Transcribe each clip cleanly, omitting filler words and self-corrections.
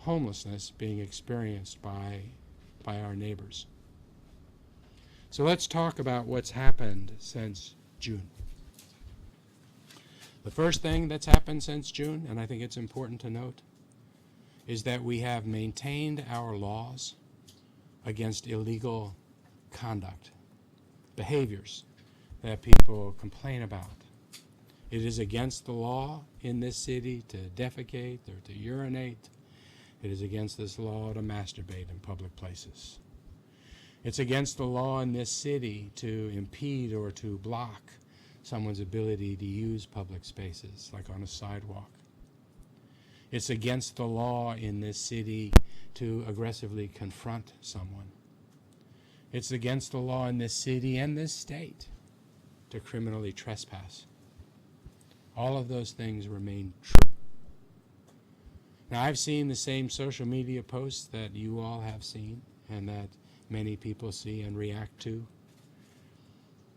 homelessness being experienced by our neighbors. So let's talk about what's happened since June. The first thing that's happened since June, and I think it's important to note, is that we have maintained our laws against illegal conduct, behaviors that people complain about. It is against the law in this city to defecate or to urinate. It is against this law to masturbate in public places. It's against the law in this city to impede or to block someone's ability to use public spaces, like on a sidewalk. It's against the law in this city to aggressively confront someone. It's against the law in this city and this state to criminally trespass. All of those things remain true. Now, I've seen the same social media posts that you all have seen and that many people see and react to.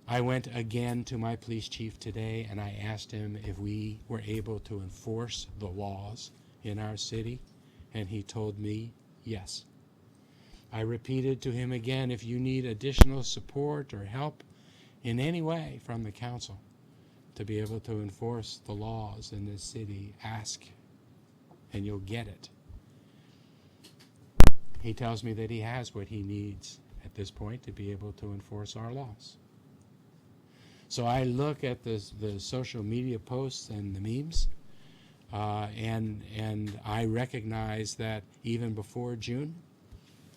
I went again to my police chief today and I asked him if we were able to enforce the laws in our city, and he told me yes. I repeated to him again, if you need additional support or help in any way from the council to be able to enforce the laws in this city, ask and you'll get it. He tells me that he has what he needs at this point to be able to enforce our laws. So I look at the social media posts and the memes, and I recognize that even before June,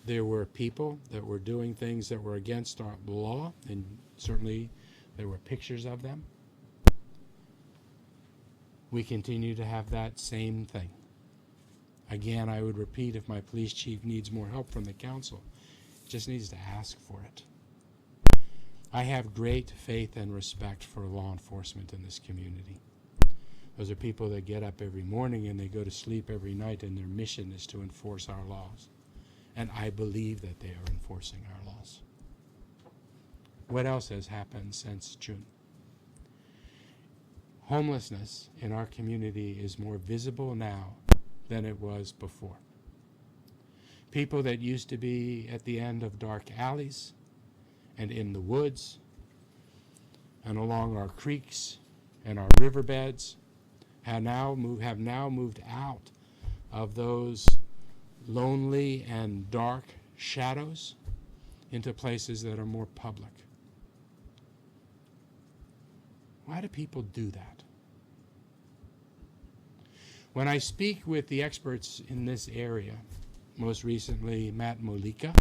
there were people that were doing things that were against our law, and certainly there were pictures of them. We continue to have that same thing. Again, I would repeat, if my police chief needs more help from the council, just needs to ask for it. I have great faith and respect for law enforcement in this community. Those are people that get up every morning and they go to sleep every night, and their mission is to enforce our laws. And I believe that they are enforcing our laws. What else has happened since June? Homelessness in our community is more visible now than it was before. People that used to be at the end of dark alleys and in the woods and along our creeks and our riverbeds have now moved out of those lonely and dark shadows into places that are more public. Why do people do that? When I speak with the experts in this area, most recently Matt Molika,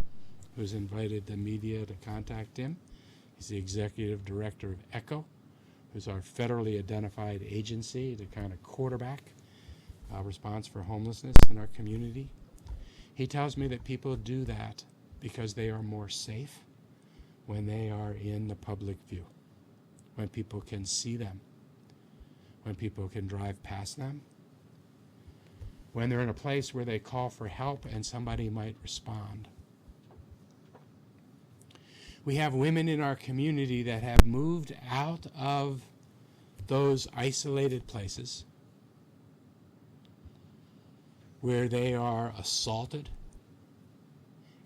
who's invited the media to contact him. He's the executive director of ECHO, who's our federally identified agency to kind of quarterback response for homelessness in our community. He tells me that people do that because they are more safe when they are in the public view, when people can see them, when people can drive past them, when they're in a place where they call for help and somebody might respond. We have women in our community that have moved out of those isolated places where they are assaulted,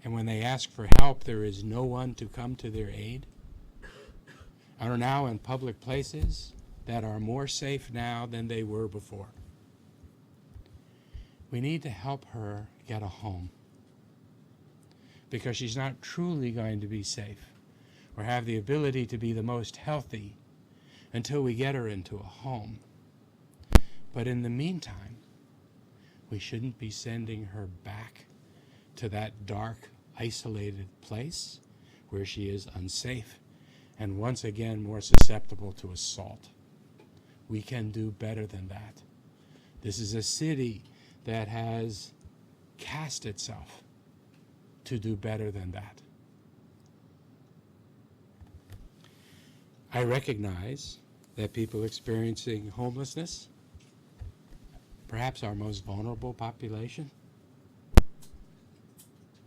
and when they ask for help, there is no one to come to their aid, and are now in public places that are more safe now than they were before. We need to help her get a home, because she's not truly going to be safe or have the ability to be the most healthy until we get her into a home. But in the meantime, we shouldn't be sending her back to that dark, isolated place where she is unsafe and once again more susceptible to assault. We can do better than that. This is a city that has cast itself to do better than that. I recognize that people experiencing homelessness, perhaps our most vulnerable population,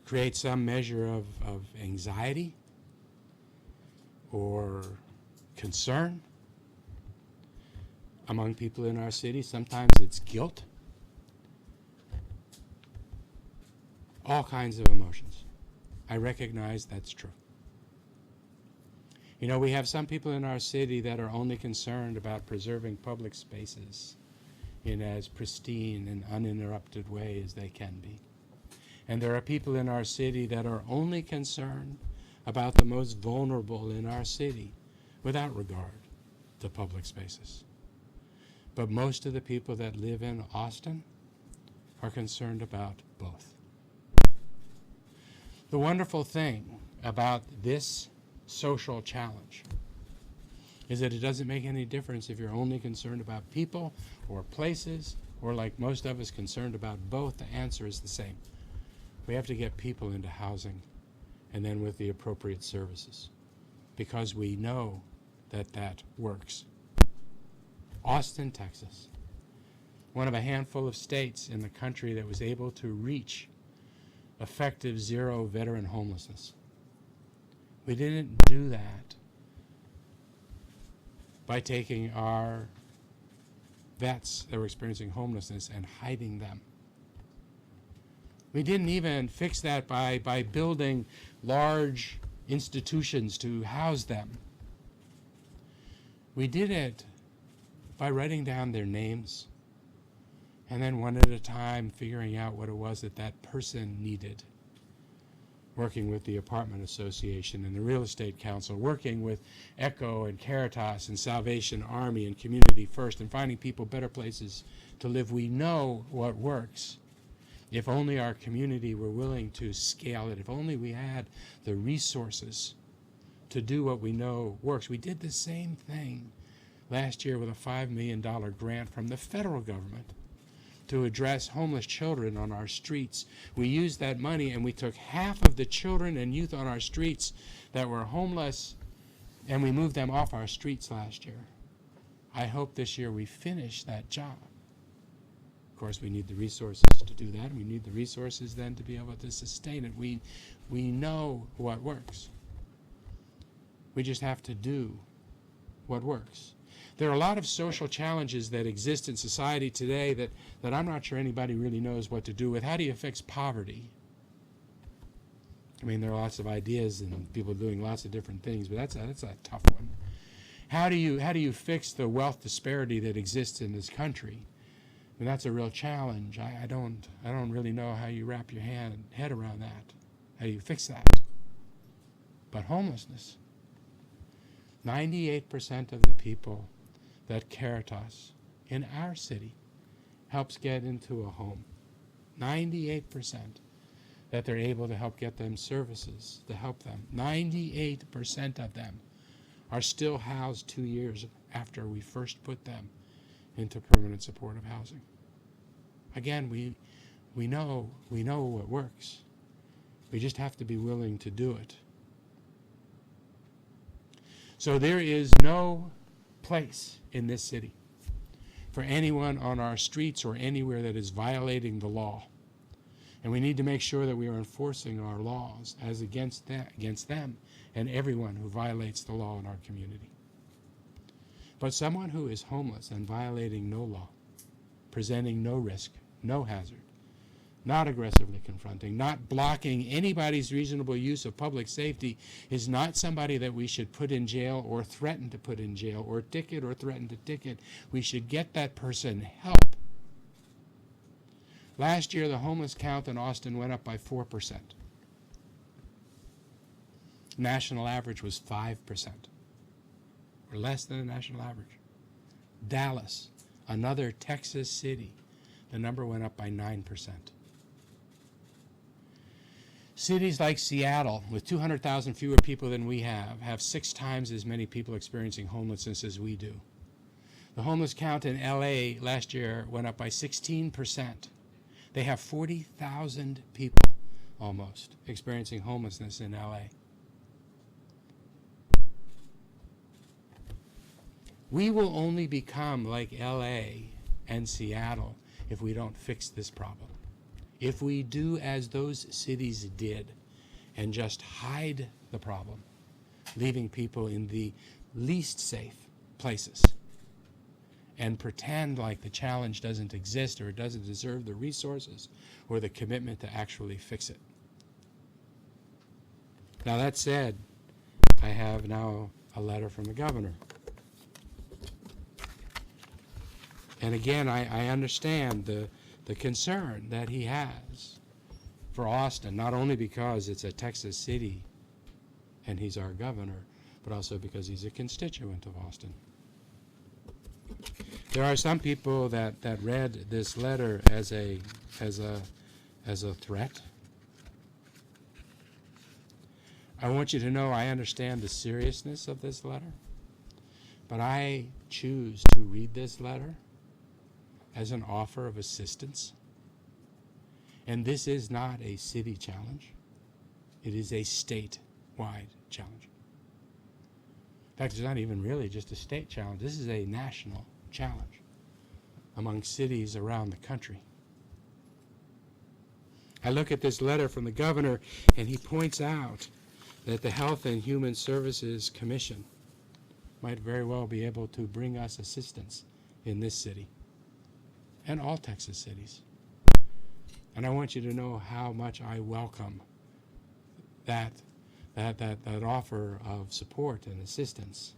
create some measure of anxiety or concern among people in our city. Sometimes it's guilt. all kinds of emotions. I recognize that's true. You know, we have some people in our city that are only concerned about preserving public spaces in as pristine and uninterrupted way as they can be. And there are people in our city that are only concerned about the most vulnerable in our city without regard to public spaces. But most of the people that live in Austin are concerned about both. The wonderful thing about this social challenge is that it doesn't make any difference if you're only concerned about people or places, or like most of us concerned about both. The answer is the same. We have to get people into housing, and then with the appropriate services, because we know that that works. Austin, Texas, one of a handful of states in the country that was able to reach effective zero veteran homelessness. We didn't do that by taking our vets that were experiencing homelessness and hiding them. We didn't even fix that by building large institutions to house them. We did it by writing down their names and then one at a time figuring out what it was that that person needed. Working with the apartment association and the real estate council, working with ECHO and Caritas and Salvation Army and Community First, and finding people better places to live. We know what works. If only our community were willing to scale it, if only we had the resources to do what we know works. We did the same thing last year with a $5 million grant from the federal government to address homeless children on our streets. We used that money and we took half of the children and youth on our streets that were homeless and we moved them off our streets last year. I hope this year we finish that job. Of course, we need the resources to do that. We need the resources then to be able to sustain it. We know what works. We just have to do what works. There are a lot of social challenges that exist in society today that I'm not sure anybody really knows what to do with. How do you fix poverty? I mean, there are lots of ideas and people doing lots of different things, but that's a tough one. How do you fix the wealth disparity that exists in this country? I mean, that's a real challenge. I don't really know how you wrap your head around that. How do you fix that? But homelessness. 98% of the people that Caritas in our city helps get into a home, 98% that they're able to help get them services to help them, 98% of them are still housed 2 years after we first put them into permanent supportive housing. Again, we know what works. We just have to be willing to do it. So there is no place in this city for anyone on our streets or anywhere that is violating the law. And we need to make sure that we are enforcing our laws as against them and everyone who violates the law in our community. But someone who is homeless and violating no law, presenting no risk, no hazard, not aggressively confronting, not blocking anybody's reasonable use of public safety is not somebody that we should put in jail or threaten to put in jail or ticket or threaten to ticket. We should get that person help. Last year, the homeless count in Austin went up by 4%. National average was 5%, or less than the national average. Dallas, another Texas city, the number went up by 9%. Cities like Seattle, with 200,000 fewer people than we have 6 times as many people experiencing homelessness as we do. The homeless count in LA last year went up by 16%. They have 40,000 people, almost, experiencing homelessness in LA. We will only become like LA and Seattle if we don't fix this problem. If we do as those cities did and just hide the problem, leaving people in the least safe places and pretend like the challenge doesn't exist or it doesn't deserve the resources or the commitment to actually fix it. Now that said, I have now a letter from the governor. And again, I understand the concern that he has for Austin, not only because it's a Texas city and he's our governor, but also because he's a constituent of Austin. There are some people that read this letter as a threat. I want you to know I understand the seriousness of this letter, but I choose to read this letter as an offer of assistance. And this is not a city challenge. It is a statewide challenge. In fact, it's not even really just a state challenge. This is a national challenge among cities around the country. I look at this letter from the governor, and he points out that the Health and Human Services Commission might very well be able to bring us assistance in this city and all Texas cities. And I want you to know how much I welcome that offer of support and assistance.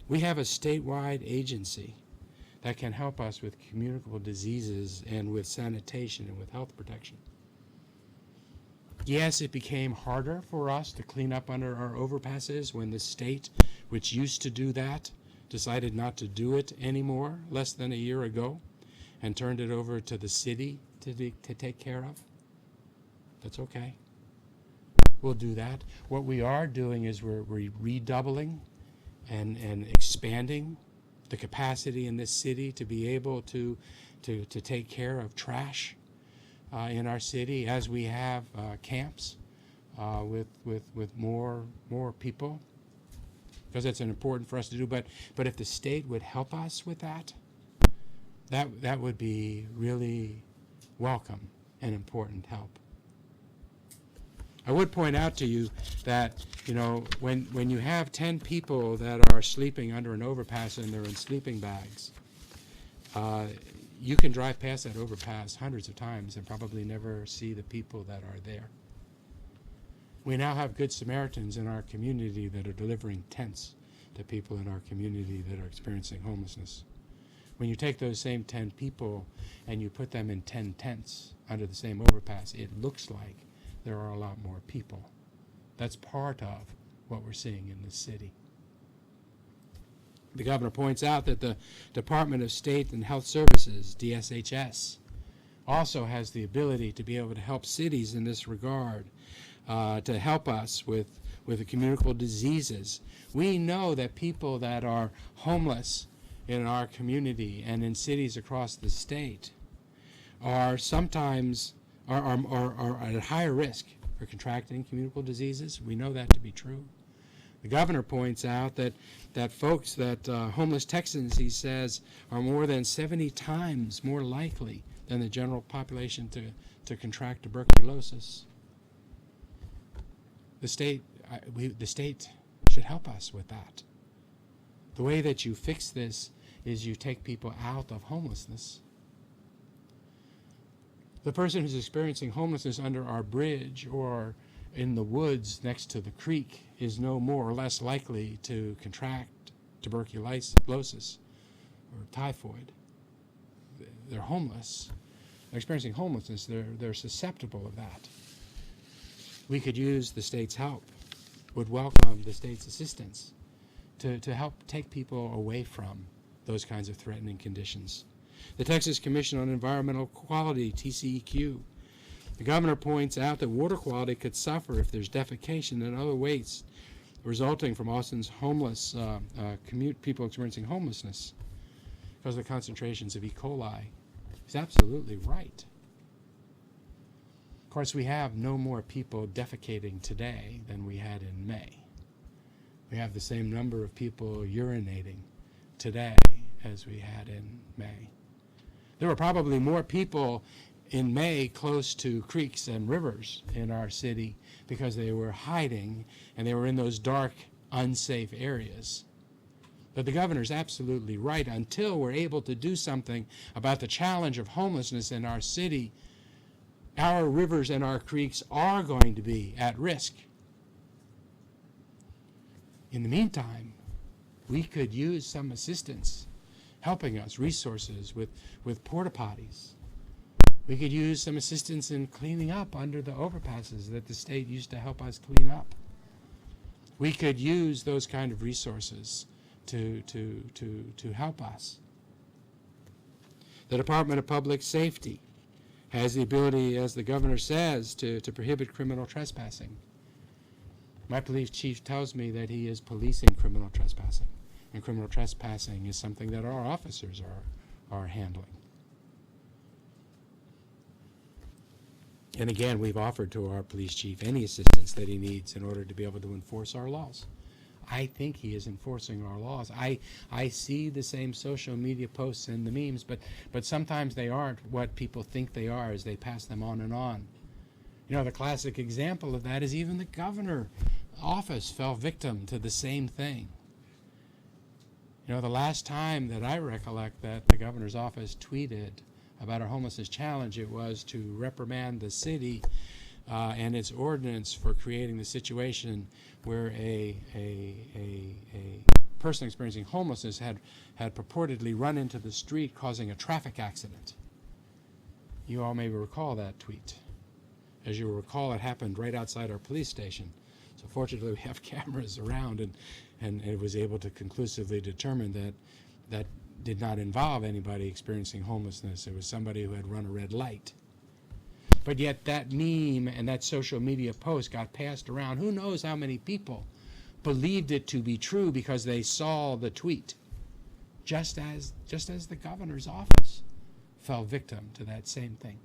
We have a statewide agency that can help us with communicable diseases and with sanitation and with health protection. Yes, it became harder for us to clean up under our overpasses when the state, which used to do that, decided not to do it anymore less than a year ago and turned it over to the city to take care of. That's okay. We'll do that. What we are doing is we're redoubling and expanding the capacity in this city to be able to take care of trash in our city, as we have camps with more people, because it's important for us to do. But if the state would help us with that would be really welcome and important help. I would point out to you that, when you have 10 people that are sleeping under an overpass and they're in sleeping bags, you can drive past that overpass hundreds of times and probably never see the people that are there. We now have Good Samaritans in our community that are delivering tents to people in our community that are experiencing homelessness. When you take those same 10 people and you put them in 10 tents under the same overpass, it looks like there are a lot more people. That's part of what we're seeing in this city. The governor points out that the Department of State and Health Services, DSHS, also has the ability to be able to help cities in this regard, to help us with the communicable diseases. We know that people that are homeless in our community and in cities across the state are sometimes are at higher risk for contracting communicable diseases. We know that to be true. The governor points out that folks, homeless Texans, he says, are more than 70 times more likely than the general population to contract tuberculosis. The state should help us with that. The way that you fix this is you take people out of homelessness. The person who's experiencing homelessness under our bridge or in the woods next to the creek is no more or less likely to contract tuberculosis or typhoid. They're homeless. They're experiencing homelessness. They're susceptible of that. We could use the state's help, would welcome the state's assistance to help take people away from those kinds of threatening conditions. The Texas Commission on Environmental Quality, TCEQ, the governor points out that water quality could suffer if there's defecation and other waste resulting from Austin's homeless people experiencing homelessness because of the concentrations of E. coli. He's absolutely right. Of course, we have no more people defecating today than we had in May. We have the same number of people urinating today as we had in May. There were probably more people in May close to creeks and rivers in our city because they were hiding and they were in those dark, unsafe areas But the governor's absolutely right. Until we're able to do something about the challenge of homelessness in our city, our rivers and our creeks are going to be at risk. In the meantime, we could use some assistance helping us, resources with porta potties. We could use some assistance in cleaning up under the overpasses that the state used to help us clean up. We could use those kind of resources to help us. The Department of Public Safety has the ability, as the governor says, to prohibit criminal trespassing. My police chief tells me that he is policing criminal trespassing, and criminal trespassing is something that our officers are handling. And again, we've offered to our police chief any assistance that he needs in order to be able to enforce our laws. I think he is enforcing our laws. I see the same social media posts and the memes, but sometimes they aren't what people think they are as they pass them on and on. You know, the classic example of that is even the governor's office fell victim to the same thing. You know, the last time that I recollect that the governor's office tweeted about our homelessness challenge, it was to reprimand the city and its ordinance for creating the situation where a person experiencing homelessness had purportedly run into the street, causing a traffic accident. You all may recall that tweet. As you recall, it happened right outside our police station. So fortunately, we have cameras around, and it was able to conclusively determine that did not involve anybody experiencing homelessness. It was somebody who had run a red light. But yet that meme and that social media post got passed around. Who knows how many people believed it to be true because they saw the tweet, just as the governor's office fell victim to that same thing.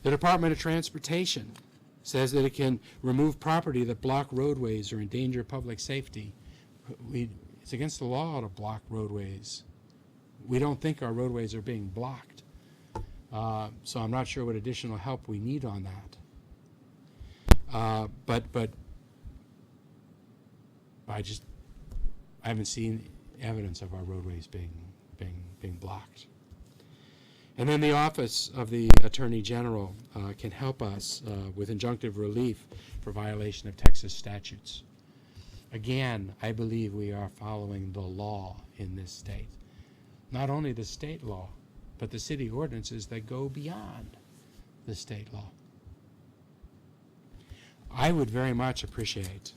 The Department of Transportation says that it can remove property that block roadways or endanger public safety. It's against the law to block roadways. We don't think our roadways are being blocked. So I'm not sure what additional help we need on that. But I haven't seen evidence of our roadways being blocked. And then the Office of the Attorney General can help us with injunctive relief for violation of Texas statutes. Again, I believe we are following the law in this state. Not only the state law, but the city ordinances that go beyond the state law. I would very much appreciate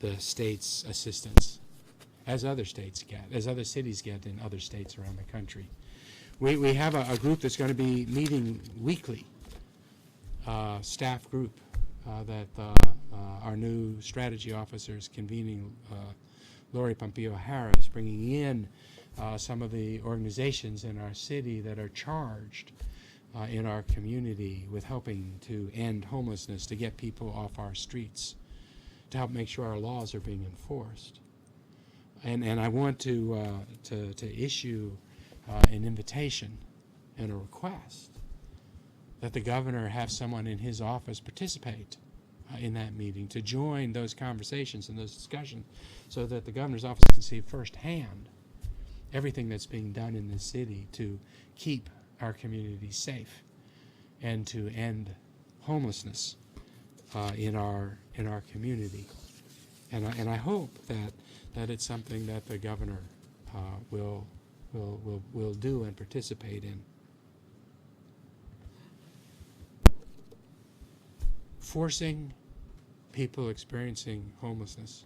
the state's assistance, as other states get, as other cities get in other states around the country. We have a group that's going to be meeting weekly, staff group that our new strategy officer is convening, Lori Pompeo-Harris, bringing in some of the organizations in our city that are charged in our community with helping to end homelessness, to get people off our streets, to help make sure our laws are being enforced. And I want to issue an invitation and a request that the governor have someone in his office participate in that meeting, to join those conversations and those discussions, so that the governor's office can see firsthand everything that's being done in this city to keep our community safe and to end homelessness in our community. And I hope that it's something that the governor will do and participate in. Forcing people experiencing homelessness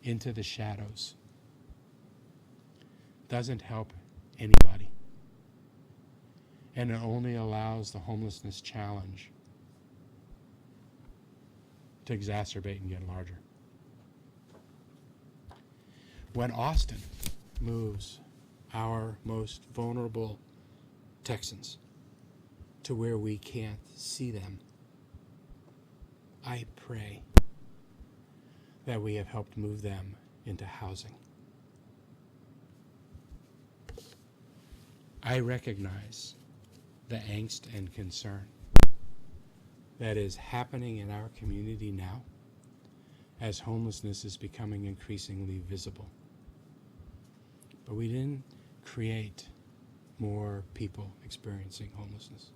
into the shadows doesn't help anybody, and it only allows the homelessness challenge to exacerbate and get larger. When Austin moves our most vulnerable Texans to where we can't see them, I pray that we have helped move them into housing. I recognize the angst and concern that is happening in our community now as homelessness is becoming increasingly visible. But we didn't create more people experiencing homelessness.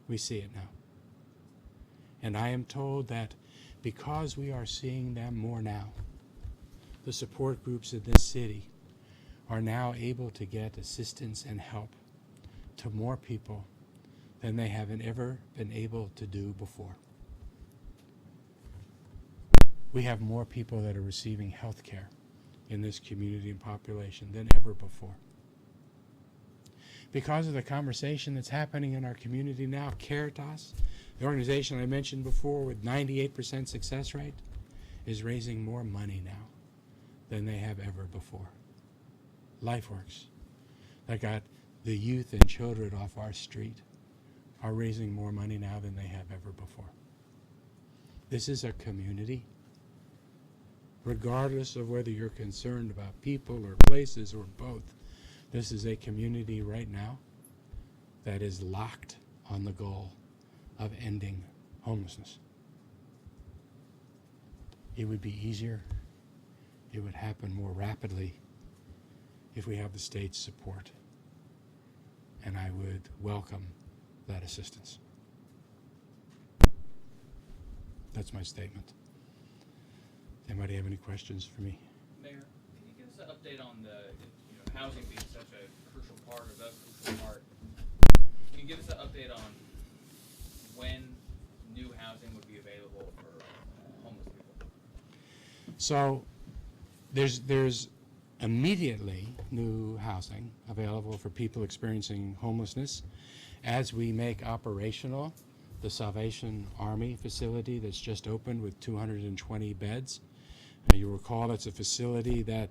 We see it now. And I am told that because we are seeing them more now, the support groups in this city are now able to get assistance and help to more people than they have ever been able to do before. We have more people that are receiving health care in this community and population than ever before. Because of the conversation that's happening in our community now, Caritas, the organization I mentioned before with 98% success rate, is raising more money now than they have ever before. LifeWorks, that got the youth and children off our street, are raising more money now than they have ever before. This is a community, regardless of whether you're concerned about people or places or both. This is a community right now that is locked on the goal of ending homelessness. It would be easier, it would happen more rapidly if we have the state's support. And I would welcome that assistance. That's my statement. Anybody have any questions for me? Mayor, can you give us an update on the housing being such a crucial part, or the crucial part? Can you give us an update on when new housing would be available for homeless people? So there's immediately new housing available for people experiencing homelessness as we make operational the Salvation Army facility that's just opened with 220 beds. You recall it's a facility that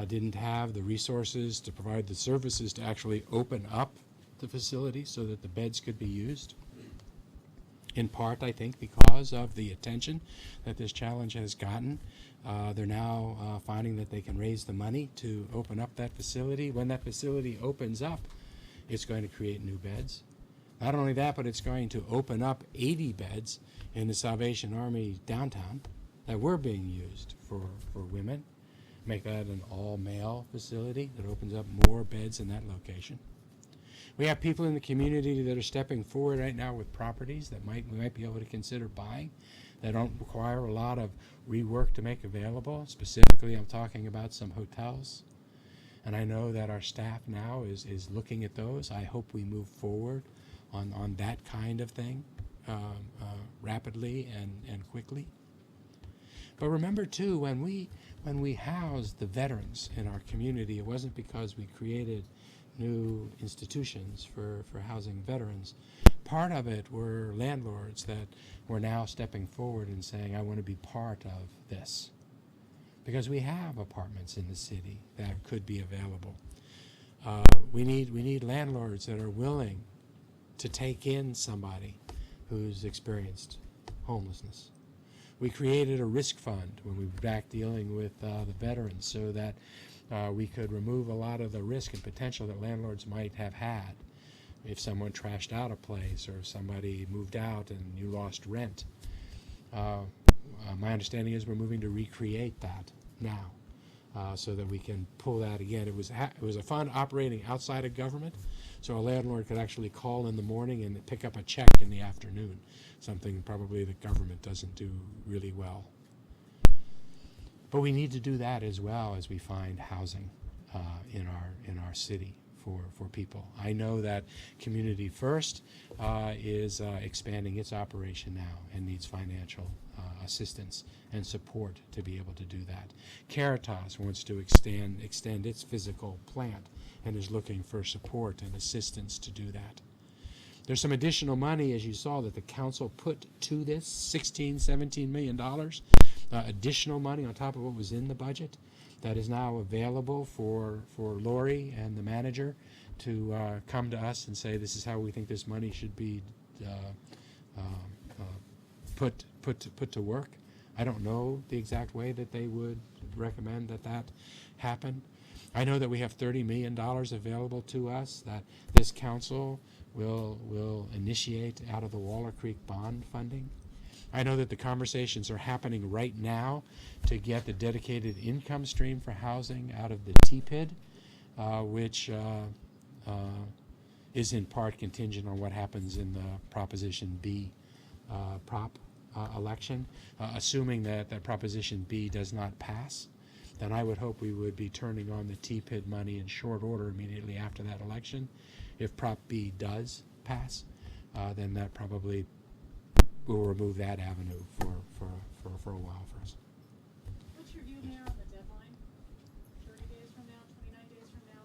didn't have the resources to provide the services to actually open up the facility so that the beds could be used. In part, I think, because of the attention that this challenge has gotten. They're now finding that they can raise the money to open up that facility. When that facility opens up, it's going to create new beds. Not only that, but it's going to open up 80 beds in the Salvation Army downtown that were being used for women. Make that an all-male facility that opens up more beds in that location. We have people in the community that are stepping forward right now with properties that we might be able to consider buying that don't require a lot of rework to make available. Specifically, I'm talking about some hotels. And I know that our staff now is looking at those. I hope we move forward on that kind of thing rapidly and quickly. But remember too, when we housed the veterans in our community, it wasn't because we created new institutions for housing veterans. Part of it were landlords that were now stepping forward and saying, I want to be part of this. Because we have apartments in the city that could be available. We need landlords that are willing to take in somebody who's experienced homelessness. We created a risk fund when we were back dealing with the veterans so that we could remove a lot of the risk and potential that landlords might have had if someone trashed out a place or if somebody moved out and you lost rent. My understanding is we're moving to recreate that now so that we can pull that again. It was a fund operating outside of government, so a landlord could actually call in the morning and pick up a check in the afternoon, something probably the government doesn't do really well. But we need to do that as well as we find housing in our city for people. I know that Community First is expanding its operation now and needs financial assistance and support to be able to do that. Caritas wants to extend its physical plant and is looking for support and assistance to do that. There's some additional money, as you saw, that the council put to this, $17 million, additional money on top of what was in the budget that is now available for Lori and the manager to come to us and say, this is how we think this money should be put to work. I don't know the exact way that they would recommend that happen. I know that we have $30 million available to us that this council will initiate out of the Waller Creek bond funding. I know that the conversations are happening right now to get the dedicated income stream for housing out of the TPID, which is in part contingent on what happens in the Proposition B election. Assuming that Proposition B does not pass, then I would hope we would be turning on the TPID money in short order immediately after that election. If Prop B does pass, then that probably will remove that avenue for a while for us. What's your view there on the deadline? 30 days from now, 29 days from now,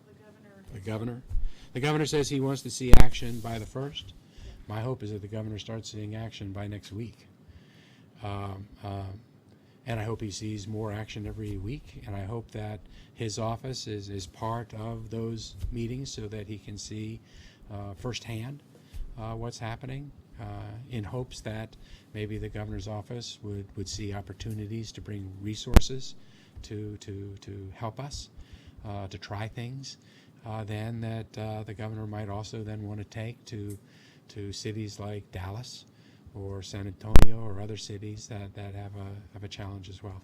The governor says he wants to see action by the 1st. My hope is that the governor starts seeing action by next week. And I hope he sees more action every week, and I hope that his office is part of those meetings so that he can see firsthand what's happening, in hopes that maybe the governor's office would see opportunities to bring resources to help us, to try things, then that the governor might also then want to take to cities like Dallas or San Antonio or other cities that have a challenge as well.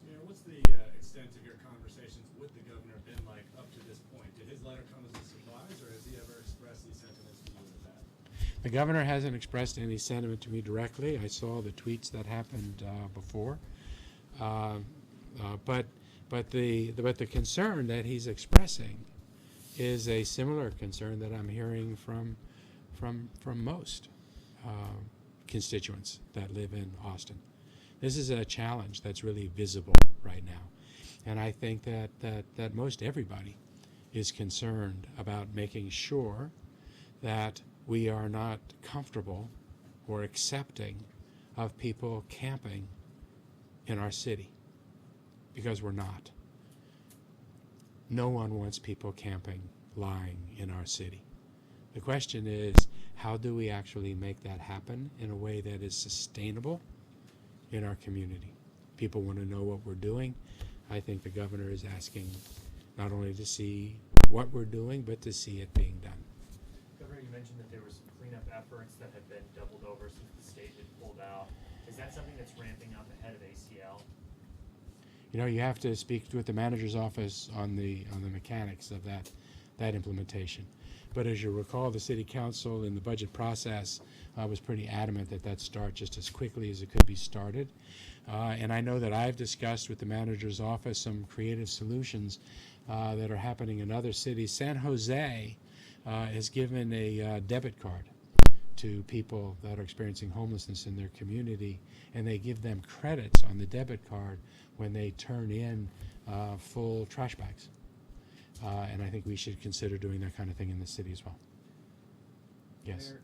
Yeah, what's the extent of your conversations with the governor been like up to this point? Did his letter come as a surprise, or has he ever expressed these sentiments to you in the past? The governor hasn't expressed any sentiment to me directly. I saw the tweets that happened before, but the concern that he's expressing is a similar concern that I'm hearing from most constituents that live in Austin. This is a challenge that's really visible right now, and I think that most everybody is concerned about making sure that we are not comfortable or accepting of people camping in our city, because we're not. No one wants people camping, lying in our city. The question is, how do we actually make that happen in a way that is sustainable in our community? People want to know what we're doing. I think the governor is asking not only to see what we're doing, but to see it being done. Governor, you mentioned that there were some cleanup efforts that had been doubled over since the state had pulled out. Is that something that's ramping up ahead of ACL? You know, you have to speak with the manager's office on the mechanics of that implementation. But as you recall, the city council in the budget process was pretty adamant that start just as quickly as it could be started. And I know that I've discussed with the manager's office some creative solutions that are happening in other cities. San Jose has given a debit card to people that are experiencing homelessness in their community, and they give them credits on the debit card when they turn in full trash bags. And I think we should consider doing that kind of thing in the city as well. Yes. Mayor,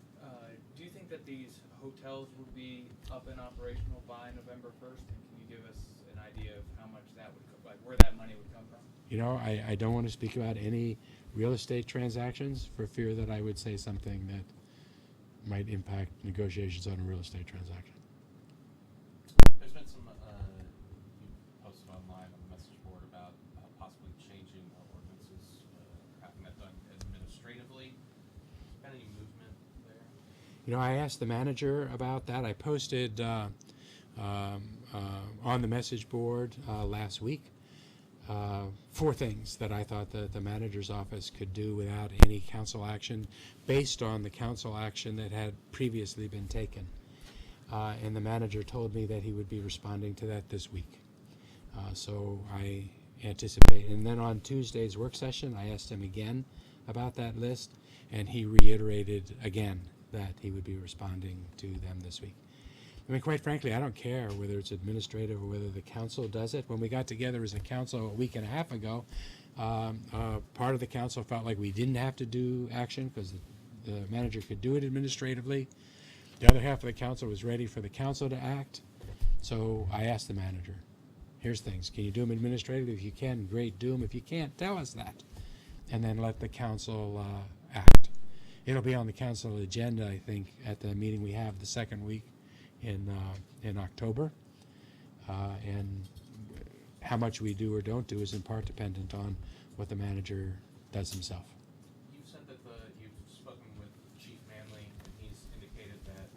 do you think that these hotels would be up and operational by November 1st? And can you give us an idea of how much that would, where that money would come from? You know, I don't want to speak about any real estate transactions for fear that I would say something that might impact negotiations on a real estate transaction. There's been some, you posted online on the message board about possibly changing ordinances, having that done administratively. Been any movement there? You know, I asked the manager about that. I posted on the message board last week 4 things that I thought that the manager's office could do without any council action, based on the council action that had previously been taken. And the manager told me that he would be responding to that this week. So I anticipate. And then on Tuesday's work session, I asked him again about that list, and he reiterated again that he would be responding to them this week. I mean, quite frankly, I don't care whether it's administrative or whether the council does it. When we got together as a council a week and a half ago, part of the council felt like we didn't have to do action because the manager could do it administratively. The other half of the council was ready for the council to act. So I asked the manager, here's things. Can you do them administratively? If you can, great, do them. If you can't, tell us that. And then let the council act. It'll be on the council agenda, I think, at the meeting we have the second week in October, and how much we do or don't do is in part dependent on what the manager does himself. You've said that you've spoken with Chief Manley, and he's indicated that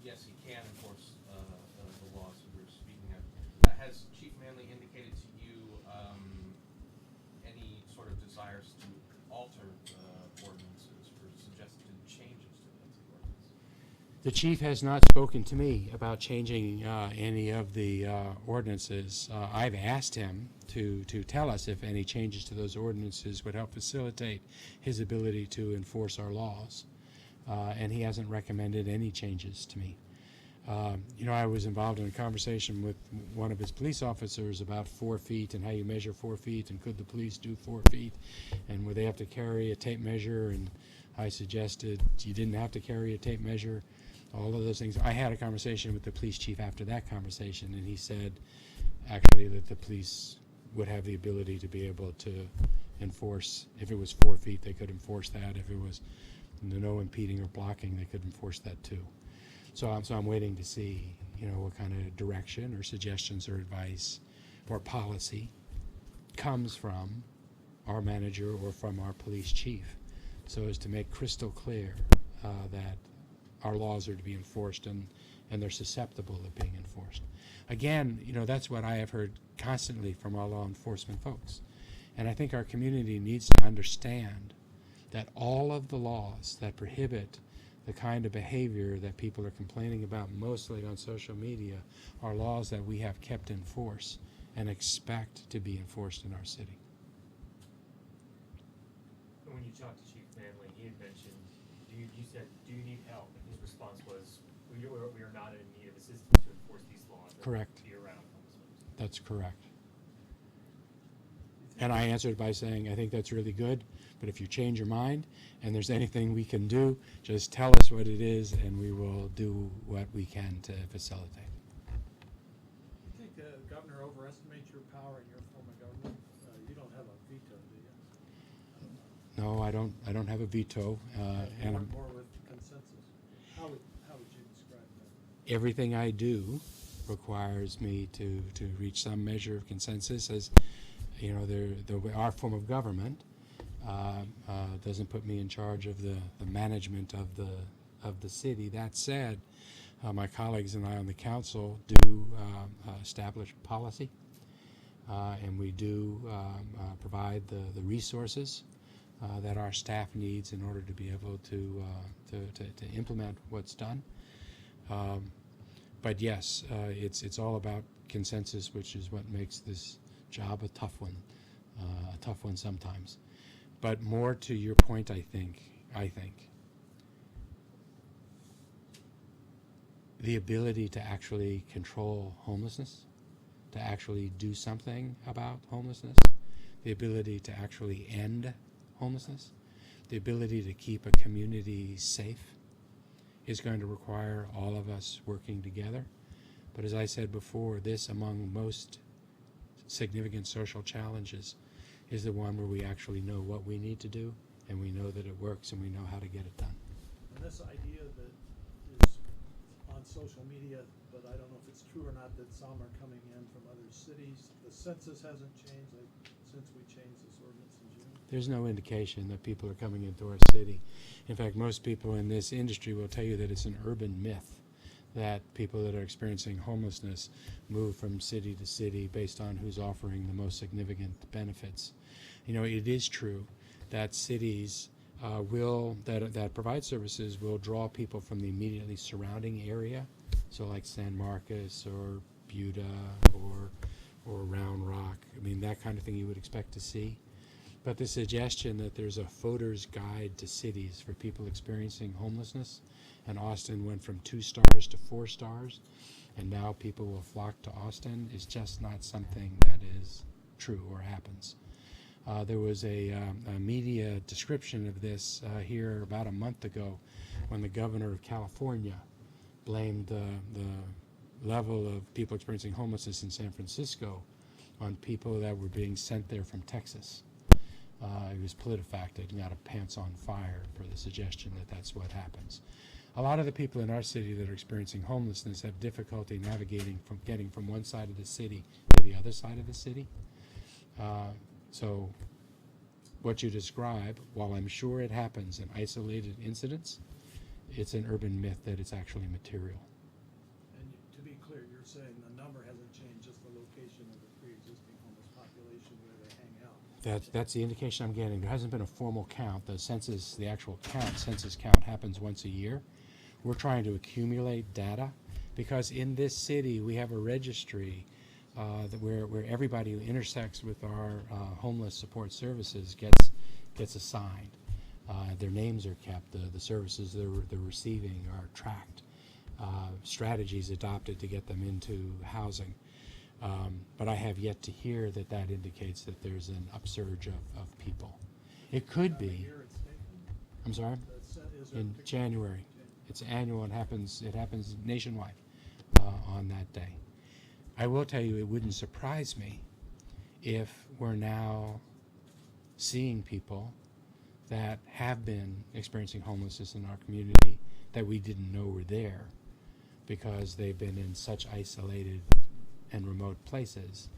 yes, he can enforce The chief has not spoken to me about changing any of the ordinances. I've asked him to tell us if any changes to those ordinances would help facilitate his ability to enforce our laws, and he hasn't recommended any changes to me. I was involved in a conversation with one of his police officers about 4 feet and how you measure 4 feet, and could the police do 4 feet, and would they have to carry a tape measure, and I suggested you didn't have to carry a tape measure, all of those things. I had a conversation with the police chief after that conversation, and he said actually that the police would have the ability to be able to enforce, if it was 4 feet, they could enforce that. If it was no impeding or blocking, they could enforce that too. So I'm waiting to see, what kind of direction or suggestions or advice or policy comes from our manager or from our police chief, so as to make crystal clear that our laws are to be enforced and they're susceptible of being enforced. Again, that's what I have heard constantly from our law enforcement folks. And I think our community needs to understand that all of the laws that prohibit the kind of behavior that people are complaining about mostly on social media are laws that we have kept in force and expect to be enforced in our city. And when you talked to Chief Manley, he had mentioned, you said, do you need help? And his response was, we are not in need of assistance to enforce these laws. Correct. Be around homelessness. That's correct. And I answered by saying, I think that's really good, but if you change your mind and there's anything we can do, just tell us what it is and we will do what we can to facilitate. You think the governor overestimates your power in your form of government? You don't have a veto, do you? No, I don't have a veto, and More, I'm, more with consensus. How would you describe that? everything I do requires me to reach some measure of consensus. As our form of government doesn't put me in charge of the management of the city. That said, my colleagues and I on the council do establish policy, and we do provide the resources that our staff needs in order to be able to implement what's done. But yes, it's all about consensus, which is what makes this job a tough one sometimes. But more to your point, I think the ability to actually control homelessness, to actually do something about homelessness, the ability to actually end homelessness, the ability to keep a community safe is going to require all of us working together. But as I said before, this, among most significant social challenges, is the one where we actually know what we need to do, and we know that it works, and we know how to get it done. And this idea that is on social media, but I don't know if it's true or not, that some are coming in from other cities. The census hasn't changed since we changed this ordinance in June. There's no indication that people are coming into our city. In fact, most people in this industry will tell you that it's an urban myth that people that are experiencing homelessness move from city to city based on who's offering the most significant benefits. It is true that cities that provide services will draw people from the immediately surrounding area, so like San Marcos or Buda or Round Rock. I mean, that kind of thing you would expect to see. But the suggestion that there's a voter's guide to cities for people experiencing homelessness, and Austin went from 2 stars to 4 stars, and now people will flock to Austin, is just not something that is true or happens. There was a media description of this here about a month ago when the governor of California blamed the level of people experiencing homelessness in San Francisco on people that were being sent there from Texas. It was PolitiFact and got a pants on fire for the suggestion that that's what happens. A lot of the people in our city that are experiencing homelessness have difficulty navigating from getting from one side of the city to the other side of the city. So what you describe, while I'm sure it happens in isolated incidents, it's an urban myth that it's actually material. And to be clear, you're saying the number hasn't changed, just the location of the pre-existing homeless population where they hang out. That's the indication I'm getting. There hasn't been a formal count. The census count happens once a year, we're trying to accumulate data, because in this city we have a registry where everybody who intersects with our homeless support services gets assigned. Their names are kept. The services they're receiving are tracked. Strategies adopted to get them into housing. But I have yet to hear that indicates that there's an upsurge of people. It could be. Year it's taken? I'm sorry? Is there a In particular- January. Okay. It's annual. It happens nationwide on that day. I will tell you, it wouldn't surprise me if we're now seeing people that have been experiencing homelessness in our community that we didn't know were there, because they've been in such isolated and remote places.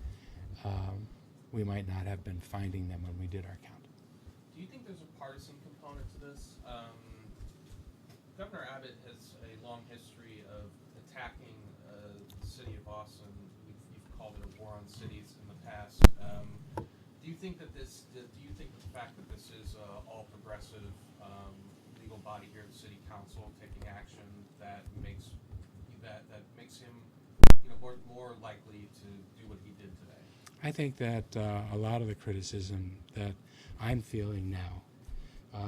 We might not have been finding them when we did our count. Do you think there's a partisan component to this? Governor Abbott has a long history of attacking the city of Austin. You've called it a war on cities in the past. Do you think that the fact that this is all progressive legal body here at the city council taking action that makes him, more likely to do what he did today? I think that a lot of the criticism that I'm feeling now,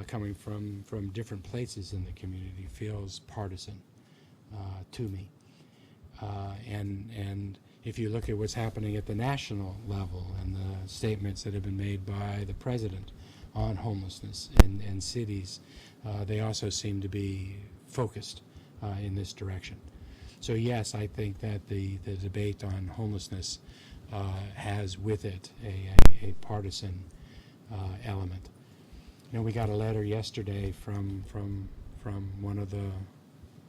coming from different places in the community, feels partisan to me. And if you look at what's happening at the national level and the statements that have been made by the president on homelessness in cities, they also seem to be focused in this direction. So yes, I think that the debate on homelessness has with it a partisan element. We got a letter yesterday from one of the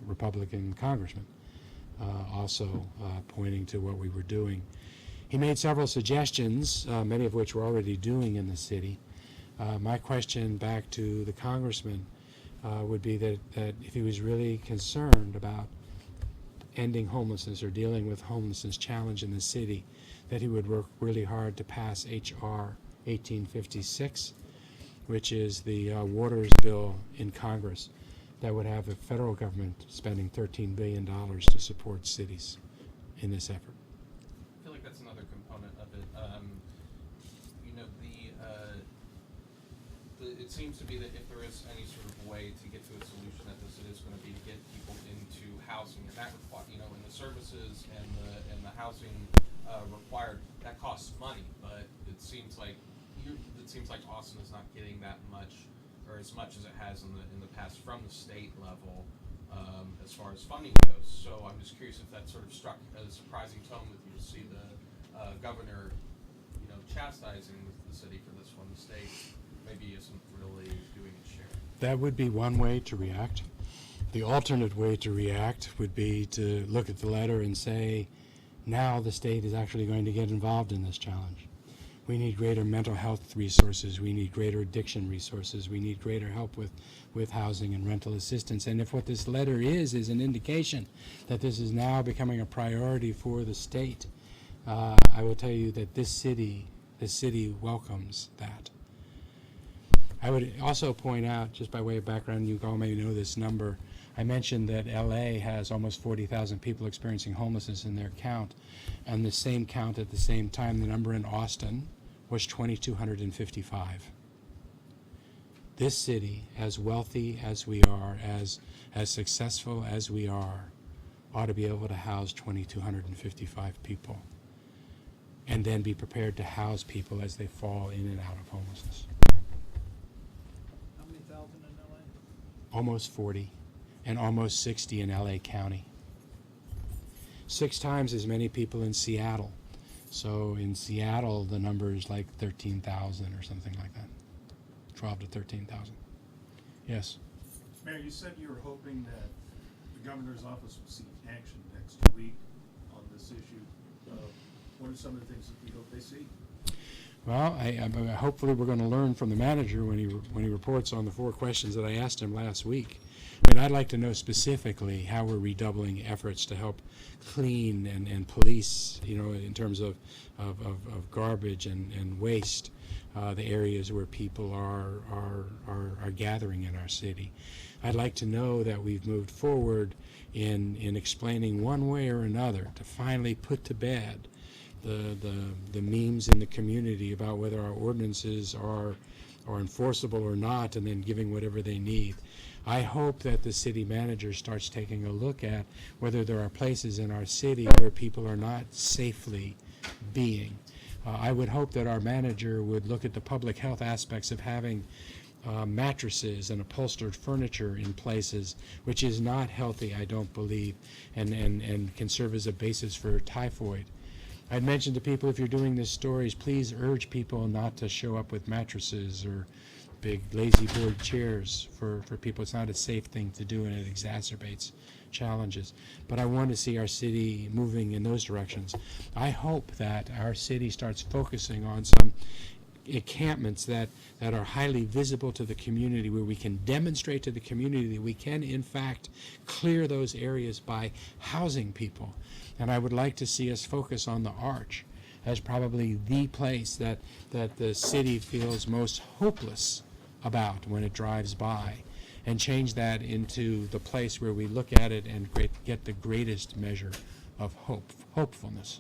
Republican congressmen, also pointing to what we were doing. He made several suggestions, many of which we're already doing in the city. My question back to the congressman would be that if he was really concerned about ending homelessness or dealing with homelessness challenge in the city, that he would work really hard to pass H.R. 1856, which is the waters bill in Congress that would have the federal government spending $13 billion to support cities in this effort. I feel like that's another component of it. It seems to be that if there is any sort of way to get to a solution at this, it is going to be to get people into housing, and that requires, and the services and the housing required, that costs money. But it seems like Austin is not getting that much, or as much as it has in the past from the state level, as far as funding goes. So I'm just curious if that sort of struck a surprising tone with you to see the governor, chastising the city for this one. The state maybe isn't really doing its share. That would be one way to react. The alternate way to react would be to look at the letter and say, now the state is actually going to get involved in this challenge. We need greater mental health resources. We need greater addiction resources. We need greater help with housing and rental assistance. And if what this letter is an indication that this is now becoming a priority for the state, I will tell you that the city welcomes that. I would also point out, just by way of background, you all may know this number, I mentioned that LA has almost 40,000 people experiencing homelessness in their count, and the same count at the same time, the number in Austin was 2,255. This city, as wealthy as we are, as successful as we are, ought to be able to house 2,255 people, and then be prepared to house people as they fall in and out of homelessness. How many thousand in LA? Almost 40, and almost 60 in LA County. 6 times as many people in Seattle. So in Seattle, the number is like 13,000 or something like that. 12 to 13,000. Yes. Mayor, you said you were hoping that the governor's office will see action next week on this issue. What are some of the things that you hope they see? Well, hopefully we're going to learn from the manager when he reports on the 4 questions that I asked him last week. I mean, I'd like to know specifically how we're redoubling efforts to help clean and police, in terms of garbage and waste, the areas where people are gathering in our city. I'd like to know that we've moved forward in explaining one way or another to finally put to bed the memes in the community about whether our ordinances are enforceable or not, and then giving whatever they need. I hope that the city manager starts taking a look at whether there are places in our city where people are not safely being. I would hope that our manager would look at the public health aspects of having mattresses and upholstered furniture in places, which is not healthy, I don't believe, and can serve as a basis for typhoid. I'd mentioned to people, if you're doing these stories, please urge people not to show up with mattresses or big lazy board chairs for people. It's not a safe thing to do, and it exacerbates challenges. But I want to see our city moving in those directions. I hope that our city starts focusing on some encampments that are highly visible to the community, where we can demonstrate to the community that we can in fact clear those areas by housing people. And I would like to see us focus on the Arch as probably the place that the city feels most hopeless about when it drives by, and change that into the place where we look at it and get the greatest measure of hopefulness.